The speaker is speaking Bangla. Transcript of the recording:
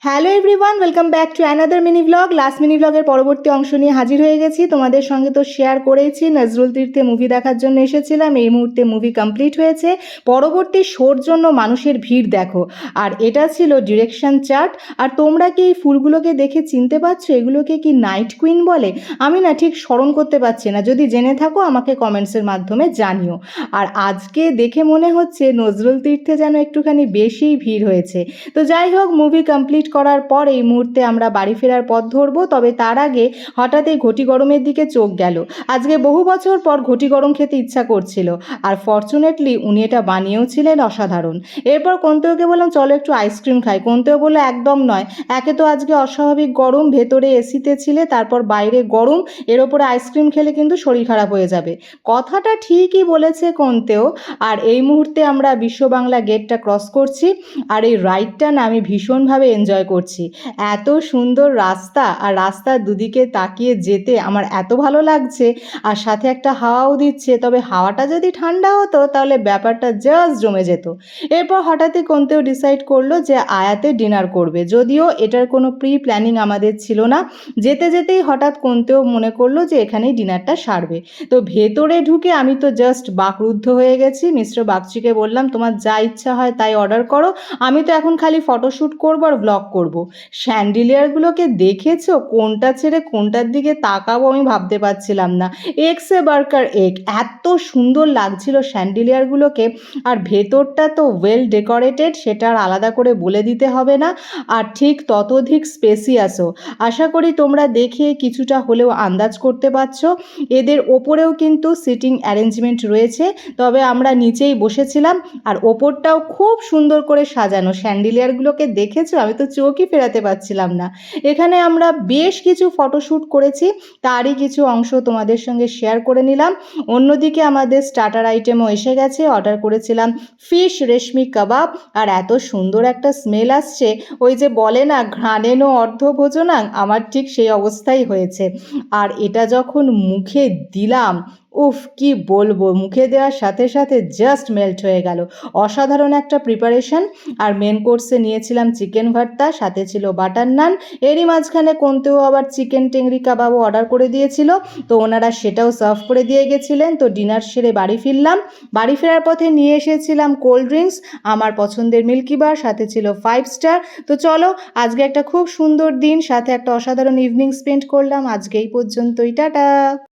Hello everyone, welcome back to another mini blog. Last mini ব্লগের পরবর্তী অংশ নিয়ে হাজির হয়ে গেছি। তোমাদের সঙ্গে তো শেয়ার করেইছি, নজরুল তীর্থে মুভি দেখার জন্য এসেছিলাম। এই মুহূর্তে মুভি কমপ্লিট হয়েছে। পরবর্তী শোর জন্য মানুষের ভিড় দেখো। আর এটা ছিল ডিরেকশন চার্ট। আর তোমরা কি এই ফুলগুলোকে দেখে চিনতে পারছো? এগুলোকে কি নাইট কুইন বলে? আমি না ঠিক স্মরণ করতে পারছি না। যদি জেনে থাকো আমাকে কমেন্টসের মাধ্যমে জানিও। আর আজকে দেখে মনে হচ্ছে নজরুল তীর্থে যেন একটুখানি বেশিই ভিড় হয়েছে। তো যাই হোক, মুভি কমপ্লিট করার পর এই মুহূর্তে আমরা বাড়ি ফেরার পথ ধরবো। তবে তার আগে হঠাৎ এই ঘটি গরমের দিকে চোখ গেল। আজকে বহু বছর পর ঘটি গরম খেতে ইচ্ছা করছিল। আর ফর্চুনেটলি উনি এটা বানিয়েও ছিলেন অসাধারণ। এরপর কন্তেওকে বললাম চলো একটু আইসক্রিম খাই। কন্তেও বললো একদম নয়, একে তো আজকে অস্বাভাবিক গরম, ভেতরে এসিতে ছিলে, তারপর বাইরে গরম, এর ওপরে আইসক্রিম খেলে কিন্তু শরীর খারাপ হয়ে যাবে। কথাটা ঠিকই বলেছে কন্তেও। আর এই মুহূর্তে আমরা বিশ্ব বাংলা গেটটা ক্রস করছি। আর এই রাইডটা না আমি ভীষণভাবে এনজয় করছি। এত সুন্দর রাস্তা, আর রাস্তার দুদিকে তাকিয়ে যেতে আমার এত ভালো লাগছে। আর সাথে একটা হাওয়াও দিচ্ছে, তবে হাওয়াটা যদি ঠান্ডা হতো তাহলে ব্যাপারটা জাস্ট জমে যেত। এরপর হঠাৎই কন্তেও ডিসাইড করলো যে আয়াতে ডিনার করবে, যদিও এটার কোনো প্রি প্ল্যানিং আমাদের ছিল না। যেতে যেতেই হঠাৎ কন্তেও মনে করলো যে এখানেই ডিনারটা সারবে। তো ভেতরে ঢুকে আমি তো জাস্ট বাকরুদ্ধ হয়ে গেছি। মিস্টার বাগচিকে বললাম তোমার যা ইচ্ছা হয় তাই অর্ডার করো, আমি তো এখন খালি ফটোশ্যুট করবো আর ব্লগ করব। স্যান্ডিলিয়ারগুলোকে দেখেছো? কোনটা ছেড়ে কোনটার দিকে তাকাবো আমি ভাবতে পারছিলাম না। এক্সে বার্কার এক, এত সুন্দর লাগছিল স্যান্ডিলিয়ারগুলোকে। আর ভেতরটা তো ওয়েল ডেকোরেটেড, সেটা আর আলাদা করে বলে দিতে হবে না। আর ঠিক ততোধিক স্পেসিয়াসও। আশা করি তোমরা দেখে কিছুটা হলেও আন্দাজ করতে পারছো। এদের ওপরেও কিন্তু সিটিং অ্যারেঞ্জমেন্ট রয়েছে, তবে আমরা নিচেই বসেছিলাম। আর ওপরটাও খুব সুন্দর করে সাজানো। স্যান্ডিলিয়ারগুলোকে দেখেছো? আমি তো চোখই ফেরাতে পারছিলাম না। এখানে আমরা বেশ কিছু ফটোশ্যুট করেছি, তারই কিছু অংশ তোমাদের সঙ্গে শেয়ার করে নিলাম। অন্যদিকে আমাদের স্টার্টার আইটেমও এসে গেছে। অর্ডার করেছিলাম ফিশ রেশমি কাবাব। আর এত সুন্দর একটা স্মেল আসছে, ওই যে বলে না ঘ্রাণেনো অর্ধভোজনাং, আমার ঠিক সেই অবস্থাই হয়েছে। আর এটা যখন মুখে দিলাম, উফ কি বলবো, মুখে দেওয়ার সাথে সাথে জাস্ট মেল্ট হয়ে গেল। অসাধারণ একটা প্রিপারেশন। আর মেন কোর্সে নিয়েছিলাম চিকেন ভর্তা, সাথে ছিল বাটার নান। এরই মাঝখানে কোনতেও আবার চিকেন টেংরি কাবাবও অর্ডার করে দিয়েছিল, তো ওনারা সেটাও সার্ভ করে দিয়ে গেছিলেন। তো ডিনার সেরে বাড়ি ফিরলাম। বাড়ি ফেরার পথে নিয়ে এসেছিলাম কোল্ড ড্রিঙ্কস, আমার পছন্দের মিল্কি বার, সাথে ছিল 5 স্টার। তো চলো, আজকে একটা খুব সুন্দর দিন, সাথে একটা অসাধারণ ইভিনিং স্পেন্ড করলাম। আজকে এই পর্যন্তই, টাটা।